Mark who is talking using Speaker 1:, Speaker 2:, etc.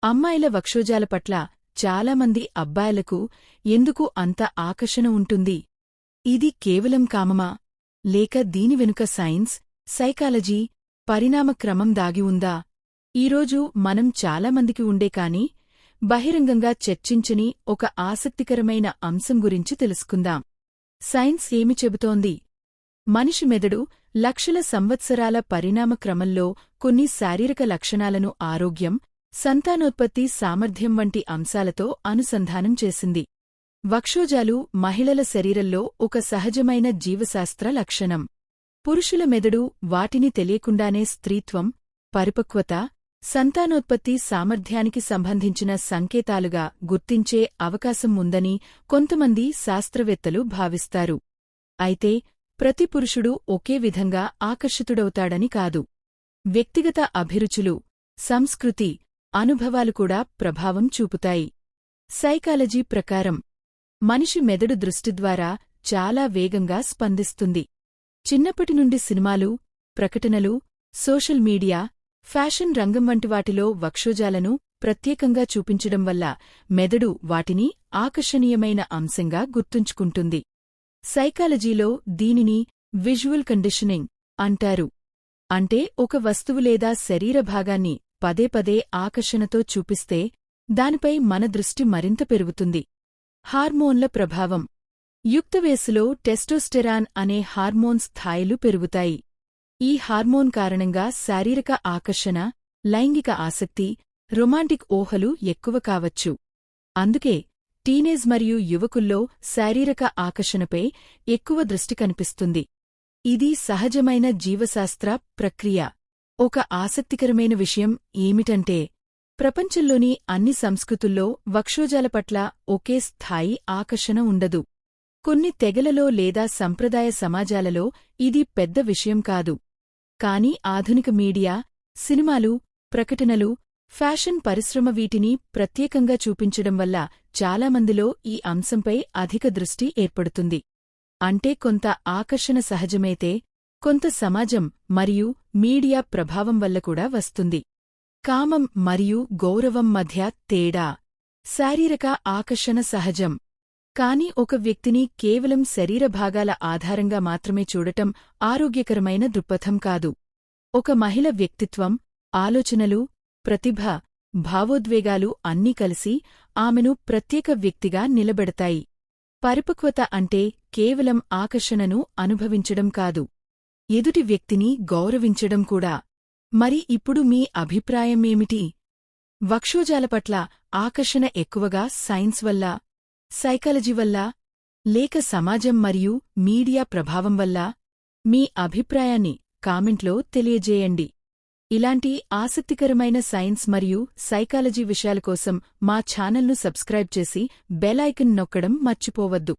Speaker 1: అమ్మాయిల వక్షోజాల పట్ల చాలామంది అబ్బాయిలకు ఎందుకు అంత ఆకర్షణ ఉంటుంది? ఇది కేవలం కామమా? లేక దీని వెనుక సైన్స్, సైకాలజీ, పరిణామక్రమం దాగి ఉందా? ఈరోజు మనం చాలామందికి ఉండే కాని బహిరంగంగా చర్చించని ఒక ఆసక్తికరమైన అంశం గురించి తెలుసుకుందాం. సైన్స్ ఏమి చెబుతోంది? మనిషి మెదడు లక్షల సంవత్సరాల పరిణామక్రమంలో కొన్ని శారీరక లక్షణాలను ఆరోగ్యం, సంతానోత్పత్తి సామర్థ్యం వంటి అంశాలతో అనుసంధానం చేసింది. వక్షోజాలు మహిళల శరీరంలో ఒక సహజమైన జీవశాస్త్ర లక్షణం. పురుషుల మెదడు వాటిని తెలియకుండానే స్త్రీత్వం, పరిపక్వత, సంతానోత్పత్తి సామర్థ్యానికి సంబంధించిన సంకేతాలుగా గుర్తించే అవకాశం ఉందని కొంతమంది శాస్త్రవేత్తలు భావిస్తారు. అయితే ప్రతి పురుషుడు ఒకే విధంగా ఆకర్షితుడవుతాడని కాదు. వ్యక్తిగత అభిరుచులు, సంస్కృతి, అనుభవాలు కూడా ప్రభావం చూపుతాయి. సైకాలజీ ప్రకారం మనిషి మెదడు దృష్టి ద్వారా చాలా వేగంగా స్పందిస్తుంది. చిన్నప్పటి నుండి సినిమాలు, ప్రకటనలు, సోషల్ మీడియా, ఫ్యాషన్ రంగం వంటి వాటిలో వక్షోజాలను ప్రత్యేకంగా చూపించడం వల్ల మెదడు వాటిని ఆకర్షణీయమైన అంశంగా గుర్తుంచుకుంటుంది. సైకాలజీలో దీనిని విజువల్ కండిషనింగ్ అంటారు. అంటే ఒక వస్తువు లేదా శరీర భాగాన్ని పదే పదే ఆకర్షణతో చూపిస్తే దానిపై మన దృష్టి మరింత పెరుగుతుంది. హార్మోన్ల ప్రభావం. యుక్తవయస్సులో టెస్టోస్టెరాన్ అనే హార్మోన్ స్థాయిలు పెరుగుతాయి. ఈ హార్మోన్ కారణంగా శారీరక ఆకర్షణ, లైంగిక ఆసక్తి, రొమాంటిక్ ఊహలు ఎక్కువ కావచ్చు. అందుకే టీనేజ్ మరియు యువకుల్లో శారీరక ఆకర్షణపై ఎక్కువ దృష్టి కనిపిస్తుంది. ఇది సహజమైన జీవశాస్త్ర ప్రక్రియ. ఒక ఆసక్తికరమైన విషయం ఏమిటంటే ప్రపంచంలోని అన్ని సంస్కృతుల్లో వక్షోజాల పట్ల ఒకే స్థాయి ఆకర్షణ ఉండదు. కొన్ని తెగలలో లేదా సంప్రదాయ సమాజాలలో ఇది పెద్ద విషయం కాదు. కాని ఆధునిక మీడియా, సినిమాలు, ప్రకటనలు, ఫ్యాషన్ పరిశ్రమ వీటిని ప్రత్యేకంగా చూపించడం వల్ల చాలామందిలో ఈ అంశంపై అధిక దృష్టి ఏర్పడుతుంది. అంటే కొంత ఆకర్షణ సహజమైతే కొంత సమాజం మరియు మీడియా ప్రభావం వల్ల కూడా వస్తుంది. కామం మరియు గౌరవం మధ్య తేడా. శారీరక ఆకర్షణ సహజం. కాని ఒక వ్యక్తిని కేవలం శరీర భాగాల ఆధారంగా మాత్రమే చూడటం ఆరోగ్యకరమైన దృక్పథం కాదు. ఒక మహిళ వ్యక్తిత్వం, ఆలోచనలు, ప్రతిభ, భావోద్వేగాలు అన్నీ కలిసి ఆమెను ప్రత్యేక వ్యక్తిగా నిలబెడతాయి. పరిపక్వత అంటే కేవలం ఆకర్షణను అనుభవించడం కాదు, ఎదుటి వ్యక్తిని గౌరవించడం కూడా. మరి ఇప్పుడు మీ అభిప్రాయమేమిటి? వక్షోజాల పట్ల ఆకర్షణ ఎక్కువగా సైన్స్ వల్ల, సైకాలజీ వల్ల, లేక సమాజం మరియు మీడియా ప్రభావం వల్ల? మీ అభిప్రాయాన్ని కామెంట్లో తెలియజేయండి. ఇలాంటి ఆసక్తికరమైన సైన్స్ మరియు సైకాలజీ విషయాల కోసం మా ఛానల్ను సబ్స్క్రైబ్ చేసి బెల్ ఐకాన్ నొక్కడం మర్చిపోవద్దు.